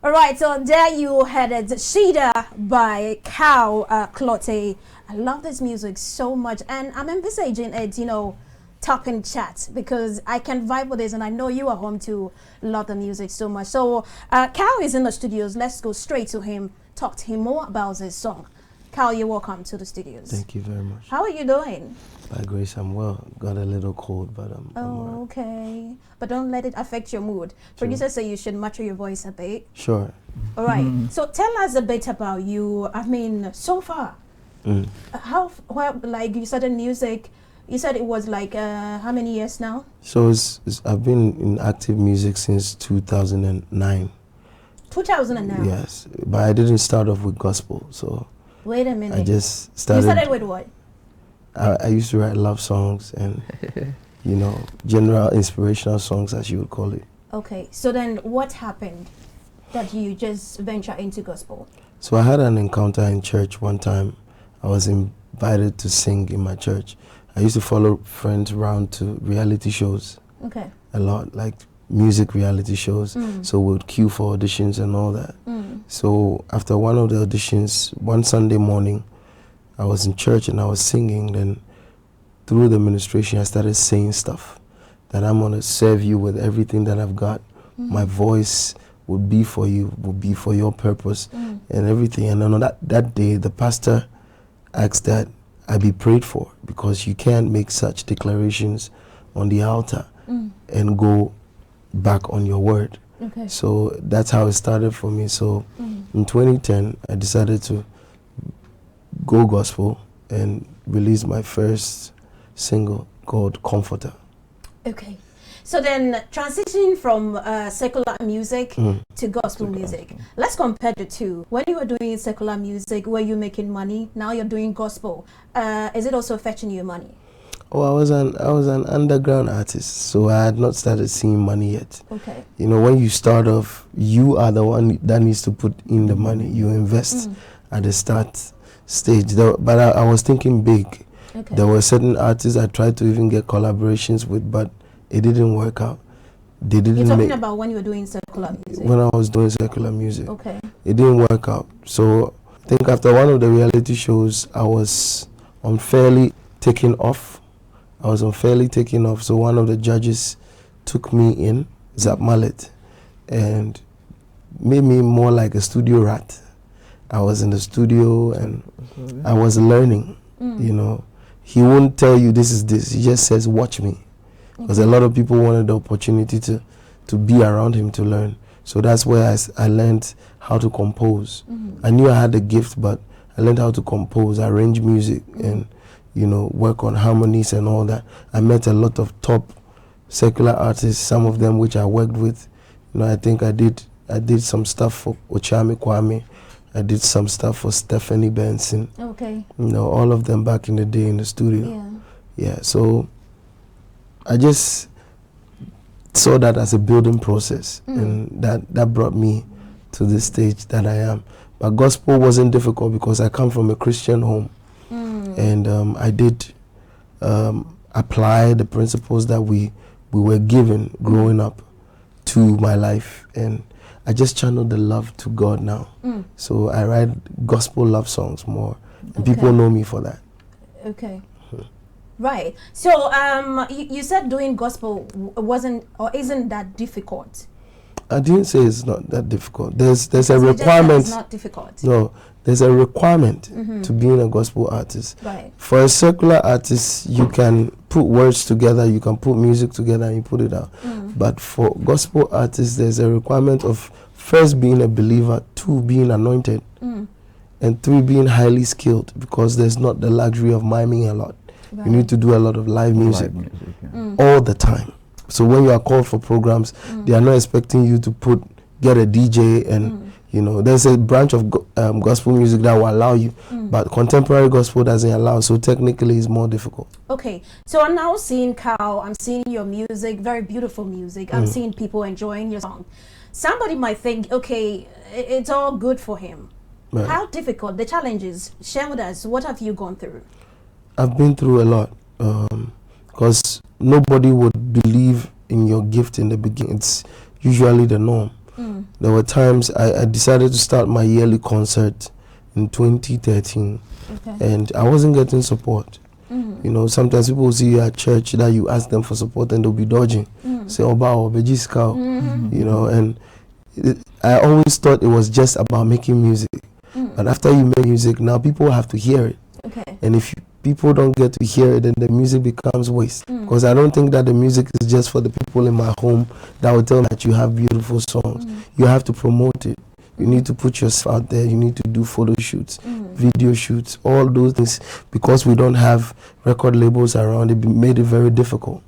All right, so there you had it, Shida by Clottey. I love this music so much, and I'm envisaging it, top in chat because I can vibe with this, and I know you are home to love the music so much. So, Cal is in the studios. Let's go straight to him, talk to him more about this song. Cal, you're welcome to the studios. Thank you very much. How are you doing? By grace, I'm well. Got a little cold, but I'm Oh, okay. But don't let it affect your mood. Producers say you should mature your voice a bit. Sure. All right. So tell us a bit about you. I mean, so far, like you started music. You said it was like how many years now? So I've been in active music since 2009. 2009. Yes, but I didn't start off with gospel. So wait a minute. I just started. You started with what? I used to write love songs and general inspirational songs, as you would call it. Okay. So then, what happened that you just venture into gospel? So I had an encounter in church one time. I was invited to sing in my church. I used to follow friends around to reality shows. Okay. A lot, like music reality shows. So we'd queue for auditions and all that. So after one of the auditions, one Sunday morning, I was in church and I was singing. Then through the ministration, I started saying stuff that I'm going to serve you with everything that I've got. My voice would be for you, would be for your purpose and everything. And on that day, the pastor asked that I be prayed for, because you can't make such declarations on the altar and go back on your word. Okay. So that's how it started for me. So in 2010, I decided to go gospel and release my first single called Comforter. Okay. So then transitioning from secular music to gospel music. Let's compare the two. When you were doing secular music, were you making money? Now you're doing gospel. Is it also fetching you money? Oh, I was an underground artist, so I had not started seeing money yet. Okay. When you start off, you are the one that needs to put in the money. You invest at the start stage. But I was thinking big. Okay. There were certain artists I tried to even get collaborations with, but it didn't work out. They didn't. You're talking about when you were doing secular music? When I was doing secular music. Okay. It didn't work out. So I think after one of the reality shows, I was unfairly taken off. So one of the judges took me in, Zap Mallet, and made me more like a studio rat. I was in the studio and I was learning, He won't tell you this is this. He just says, watch me. Because a lot of people wanted the opportunity to be around him to learn. So that's where I learned how to compose. I knew I had the gift, but I learned how to compose, arrange music, and work on harmonies and all that. I met a lot of top secular artists, some of them which I worked with. I think I did some stuff for Ochame Kwame. I did some stuff for Stephanie Benson. Okay. All of them back in the day in the studio. Yeah. So I just saw that as a building process, and that brought me to the stage that I am. But gospel wasn't difficult because I come from a Christian home. And I did apply the principles that we were given growing up to my life, and I just channeled the love to God now. So I write gospel love songs more, and people know me for that. Okay. Right. So you said doing gospel wasn't or isn't that difficult? I didn't say it's not that difficult. There's a requirement. It's not difficult. No, there's a requirement to being a gospel artist. Right. For a secular artist, you can put words together, you can put music together, and you put it out. But for gospel artists, there's a requirement of first being a believer, 2 being anointed, and 3 being highly skilled, because there's not the luxury of miming a lot. Right. You need to do a lot of live music all the time. So when you are called for programs, they are not expecting you to get a DJ and there's a branch of gospel music that will allow you, but contemporary gospel doesn't allow. So technically, it's more difficult. Okay, so I'm now seeing Cal. I'm seeing your music, very beautiful music. I'm seeing people enjoying your song. Somebody might think, okay, it's all good for him. Right. How difficult the challenges? Share with us. What have you gone through? I've been through a lot. Because nobody would believe in your gift in the beginning. It's usually the norm. There were times I decided to start my yearly concert in 2013, and I wasn't getting support. You know, sometimes people will see you at church that you ask them for support and they'll be dodging. Say, oh, bow, you know, and I always thought it was just about making music. But after you make music, now people have to hear it. And if people don't get to hear it, then the music becomes waste. Because I don't think that the music is just for the people in my home that will tell me that you have beautiful songs. You have to promote it. You need to put yourself out there. You need to do photo shoots, video shoots, all those things. Because we don't have record labels around, it made it very difficult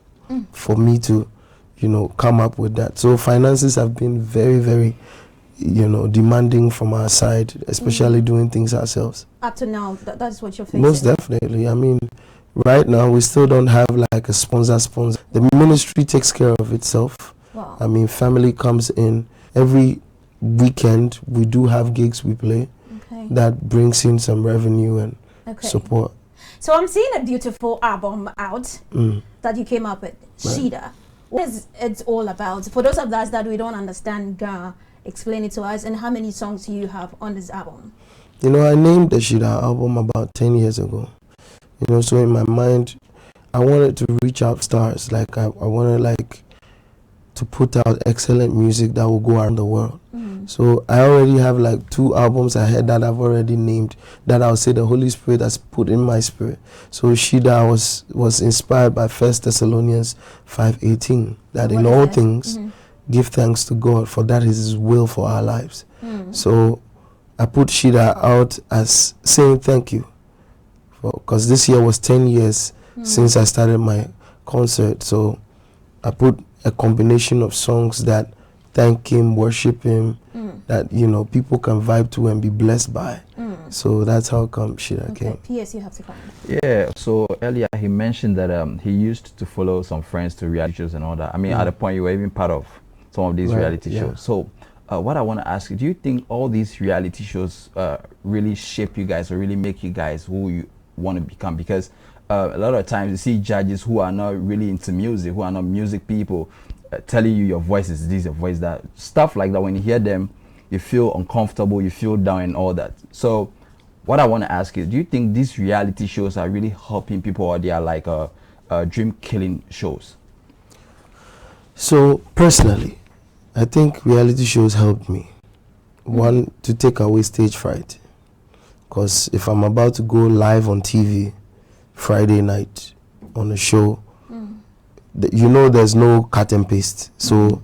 for me to, you know, come up with that. So finances have been very, very, you know, demanding from our side, especially doing things ourselves. Up to now, that's what you're facing? Most definitely. I mean, right now, we still don't have like a sponsor. The ministry takes care of itself. Wow. I mean, family comes in every weekend. We do have gigs we play that brings in some revenue and support. So I'm seeing a beautiful album out that you came up with, Shida. What is it all about? For those of us that we don't understand Ga, explain it to us. And how many songs do you have on this album? You know, I named the Shida album about 10 years ago. You know, so in my mind, I wanted to reach out stars. Like I wanted like to put out excellent music that will go around the world. So I already have like 2 albums ahead that I've already named that I'll say the Holy Spirit has put in my spirit. So Shida was inspired by 1 Thessalonians 5:18, that in all things give thanks to God, for that is His will for our lives. So I put Shida out as saying thank you, because this year was 10 years since I started my concert. So I put a combination of songs that thank Him, worship Him, that, you know, people can vibe to and be blessed by. So that's how come Shida came. P.S. you have to come. Yeah, so earlier he mentioned that he used to follow some friends to reality shows and all that. I mean, at the point you were even part of some of these reality shows. So what I want to ask you, do you think all these reality shows really shape you guys or really make you guys who you want to become? Because a lot of times you see judges who are not really into music, who are not music people, telling you your voice is this, your voice that. Stuff like that, when you hear them, you feel uncomfortable, you feel down and all that. So what I want to ask is, do you think these reality shows are really helping people, or they are like dream killing shows? So personally, I think reality shows helped me. One, to take away stage fright. Because if I'm about to go live on TV Friday night on a show, you know there's no cut and paste. So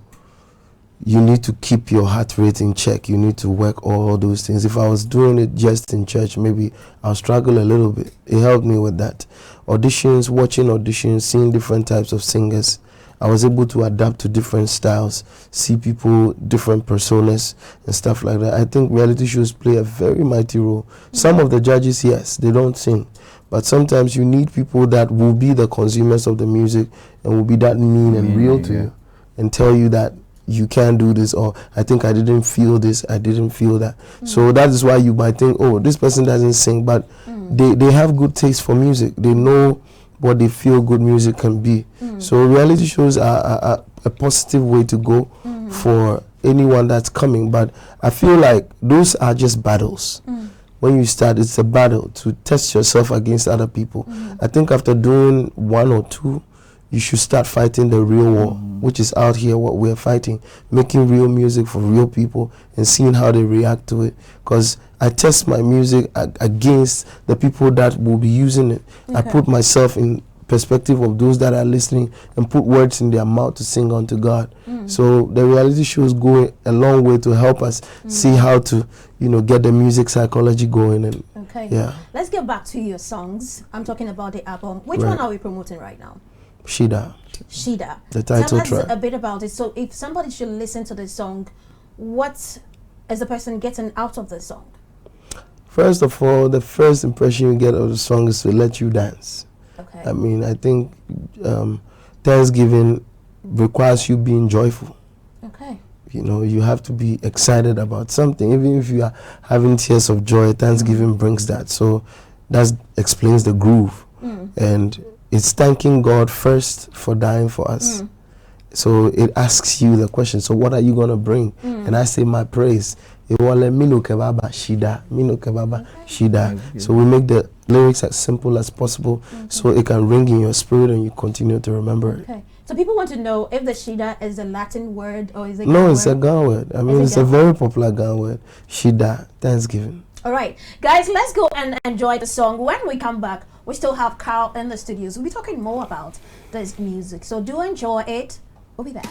you need to keep your heart rate in check. You need to work all those things. If I was doing it just in church, maybe I'll struggle a little bit. It helped me with that. Auditions, watching auditions, seeing different types of singers. I was able to adapt to different styles, see people, different personas and stuff like that. I think reality shows play a very mighty role. Some of the judges, yes, they don't sing. But sometimes you need people that will be the consumers of the music and will be that mean and real to you and tell you that you can't do this, or I think I didn't feel this, I didn't feel that. So that is why you might think, oh, this person doesn't sing, but they have good taste for music. They know what they feel good music can be. So reality shows are a positive way to go for anyone that's coming. But I feel like those are just battles. When you start, it's a battle to test yourself against other people. I think after doing 1 or 2, you should start fighting the real war, which is out here, what we're fighting, making real music for real people and seeing how they react to it. Because I test my music against the people that will be using it. I put myself in perspective of those that are listening and put words in their mouth to sing unto God. So the reality shows go a long way to help us see how to, you know, get the music psychology going. And let's get back to your songs. I'm talking about the album. Which one are we promoting right now? Shida. Shida. The title track. Tell us a bit about it. So if somebody should listen to this song, what is the person getting out of the song? First of all, the first impression you get of the song is to let you dance. I mean, I think Thanksgiving requires you being joyful. You know, you have to be excited about something. Even if you are having tears of joy, Thanksgiving brings that. So that explains the groove. And it's thanking God first for dying for us. So it asks you the question, so what are you going to bring? And I say my praise. It will let me look kebaba shida, shida. So we make the lyrics as simple as possible so it can ring in your spirit and you continue to remember it. So people want to know if the shida is a Latin word or is it No, it's a Ghana word. I mean, it's a very popular Ghana word. Shida, Thanksgiving. All right, guys, let's go and enjoy the song. When we come back, we still have Carl in the studios. We'll be talking more about this music. So do enjoy it. We'll be back.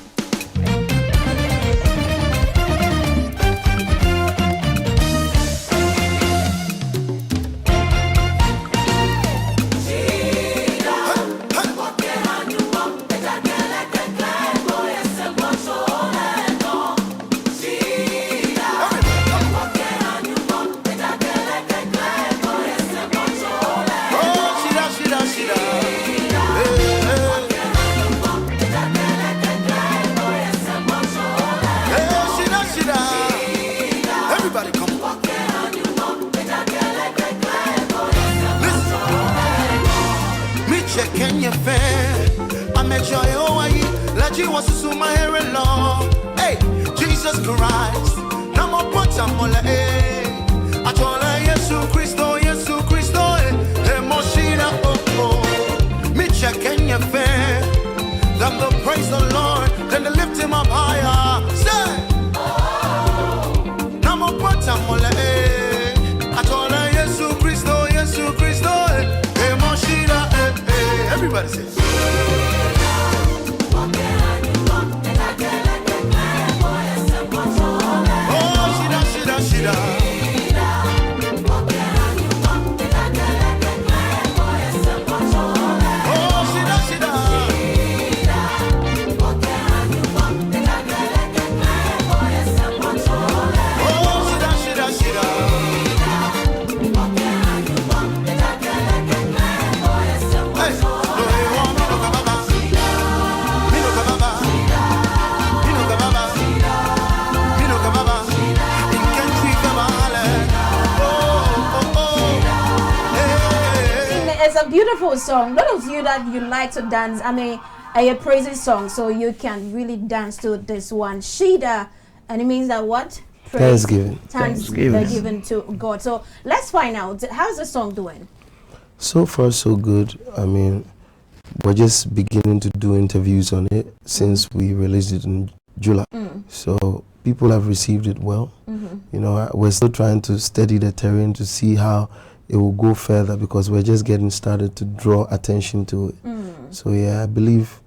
Hey, Jesus Christ, namo potamole, atola Yesu Christo, emoshina me check in your fair, them the praise the Lord, then they lift him up higher, say, namo potamole, atola Yesu Christo, emoshina, everybody say. It's a beautiful song. Those of you that you like to dance, I mean, a praising song, so you can really dance to this one. Shida, and it means that what? Praise, Thanksgiving to God. So let's find out, how's the song doing? So far, so good. I mean, we're just beginning to do interviews on it since we released it in July. So people have received it well. You know, we're still trying to steady the terrain to see how it will go further because we're just getting started to draw attention to it. So yeah, I believe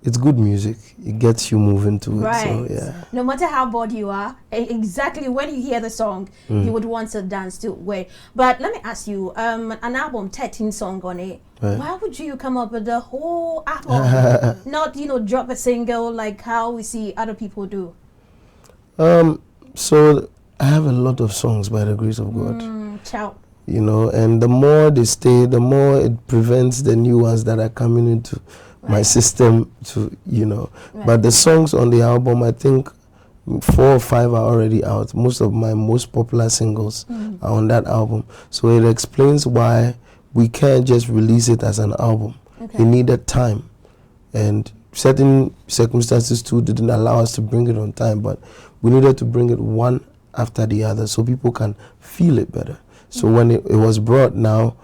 it's good music. It gets you moving to it. So yeah. No matter how bored you are, exactly when you hear the song, you would want to dance to it. But let me ask you, an album, 13 songs on it. Right. Why would you come up with the whole album? Not, drop a single like how we see other people do? So I have a lot of songs by the grace of God. Ciao. And the more they stay, the more it prevents the new ones that are coming into my system to, But the songs on the album, I think 4 or 5 are already out. Most of my most popular singles are on that album. So it explains why we can't just release it as an album. It needed time. And certain circumstances too didn't allow us to bring it on time, but we needed to bring it one after the other so people can feel it better. So when it was brought now,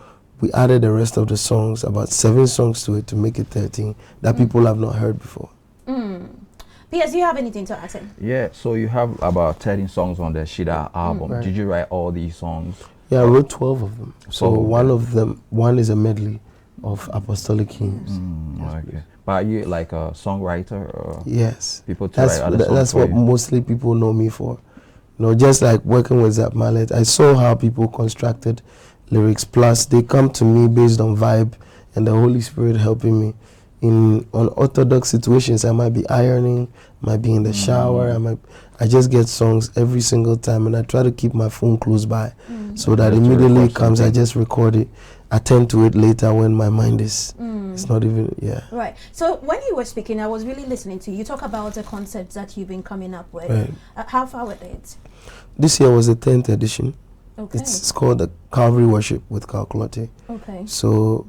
we added the rest of the songs, about 7 songs to it to make it 13 that people have not heard before. P.S., do you have anything to add in? Yeah, so you have about 13 songs on the Shida album. Right. Did you write all these songs? Yeah, I wrote 12 of them. So one is a medley of apostolic hymns. Okay. But are you like a songwriter? Or yes. People to write other songs That's for what you? mostly people know me for. Just like working with Zap Mallet, I saw how people constructed lyrics. Plus, they come to me based on vibe and the Holy Spirit helping me. On orthodox situations, I might be ironing, might be in the shower. I just get songs every single time, and I try to keep my phone close by so that immediately it comes, I just record it, attend to it later when my mind is. It's not even, Right. So when you were speaking, I was really listening to you. You talk about the concepts that you've been coming up with. Right. How far with it? This year was the 10th edition. Okay. It's called the Calvary Worship with Clottey. Okay. So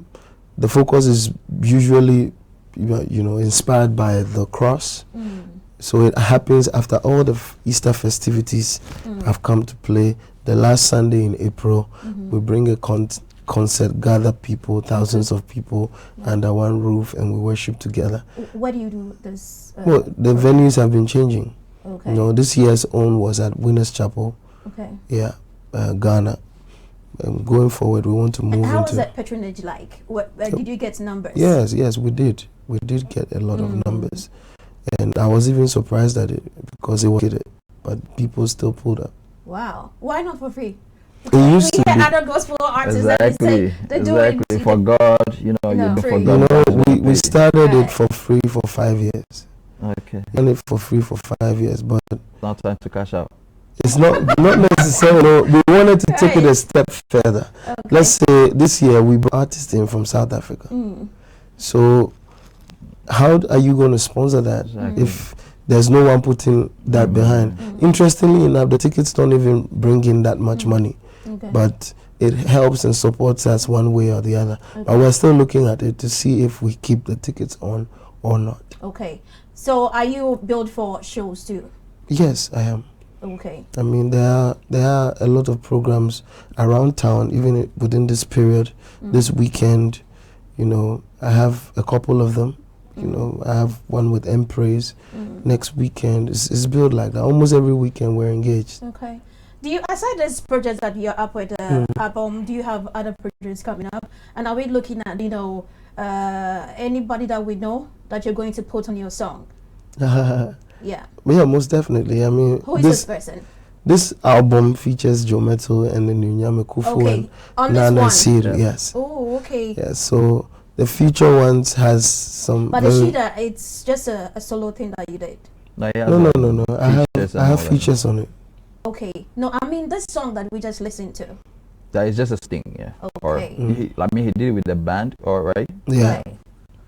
the focus is usually inspired by the cross. So it happens after all the Easter festivities have come to play. The last Sunday in April, we bring a concert, gather people, thousands of people under one roof, and we worship together. Where do you do this? Well, the venues have been changing. Okay. This year's own was at Winners Chapel. Okay. Yeah, Ghana. Going forward, we want to move and how into. was that patronage like? Did you get numbers? Yes, we did. We did get a lot of numbers, and I was even surprised at it because it was it, but people still pulled up. Wow, why not for free? It used to be. Other gospel artists Exactly. do it For God, you do for free. God. We started it for free for 5 years. Okay. And it for free for 5 years, but Now time to cash out. it's not necessarily. We wanted to take it a step further. Okay. Let's say this year we brought artists in from South Africa. So how are you going to sponsor that if there's no one putting that behind? Interestingly enough, the tickets don't even bring in that much money, but it helps and supports us one way or the other. But we're still looking at it to see if we keep the tickets on or not. Okay, so are you billed for shows too? Yes, I am. Okay. I mean, there are a lot of programs around town, even within this period, this weekend. I have a couple of them. I have one with Empraise next weekend. It's built like that. Almost every weekend we're engaged. Okay. Do you, aside this project that you're up with the album, do you have other projects coming up? And are we looking at, anybody that we know that you're going to put on your song? Yeah, most definitely. I mean, who is this person? This album features Joe Metal and Nyame Kufu and Nana Siri. Yes. Oh, okay. Yes. So the future ones has some. But the Shida, it's just a solo thing that you did. No. I have features on it. Okay. No, I mean this song that we just listened to. That is just a sting, yeah. Okay. Or he did it with the band, right? Yeah. Right.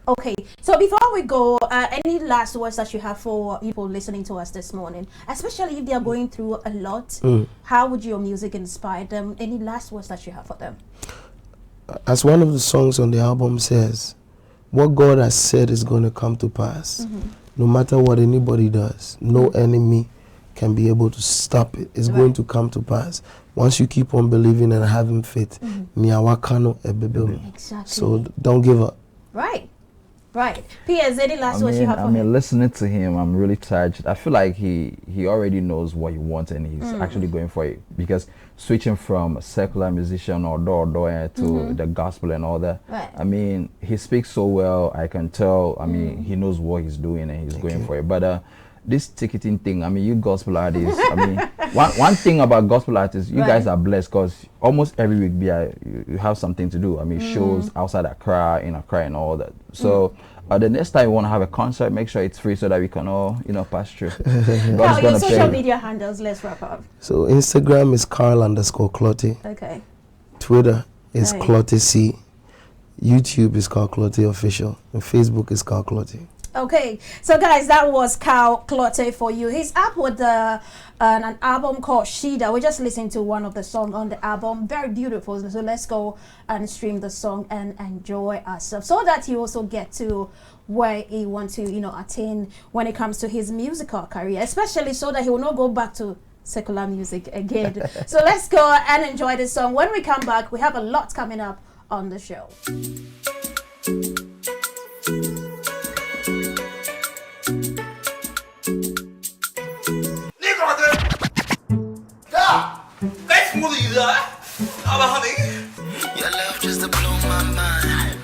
Okay, so before we go, any last words that you have for people listening to us this morning, especially if they are going through a lot? How would your music inspire them? Any last words that you have for them? As one of the songs on the album says, what God has said is going to come to pass. No matter what anybody does, no enemy can be able to stop it. It's going to come to pass. Once you keep on believing and having faith, Exactly. So don't give up. Right. P.S. Any last words you have for him? Listening to him, I'm really touched. I feel like he already knows what he wants and he's actually going for it. Because switching from a secular musician or door to the gospel and all that, I mean, he speaks so well. I can tell. I mean, he knows what he's doing and he's going for it. But this ticketing thing, I mean, you gospel artists, I mean, one thing about gospel artists, you guys are blessed because almost every week you have something to do. I mean, shows outside Accra, in Accra and all that. So the next time you want to have a concert, make sure it's free so that we can all, pass through. Now, your social media handles, let's wrap up. So Instagram is Carl_Clottey. Okay. Twitter is Clottey C. YouTube is called Clottey Official. And Facebook is called Clottey. Okay, so guys, that was Clottey for you. He's up with an album called Shida. We just listened to one of the songs on the album. Very beautiful. So let's go and stream the song and enjoy ourselves so that he also get to where he wants to, attain when it comes to his musical career, especially so that he will not go back to secular music again. So let's go and enjoy this song. When we come back, we have a lot coming up on the show. Your love just to blow my mind,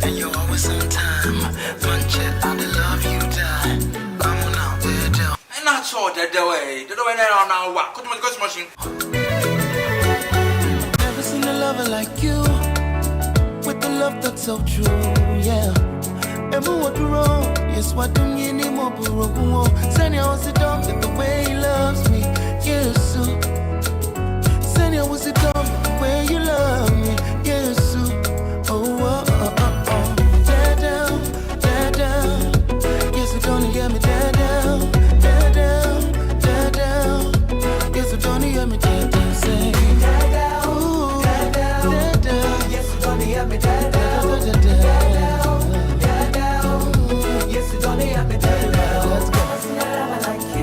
and you're always on time. Munch it, I love you die. Come on out, dear. I'm not sure that the way now what could you go machine? Never seen a lover like you, with the love that's so true, yeah. And what wrong? Yes, what do you need more? Send you was it done with the way he loves me, yes, so. Send you was it done with the way you love me, yeah.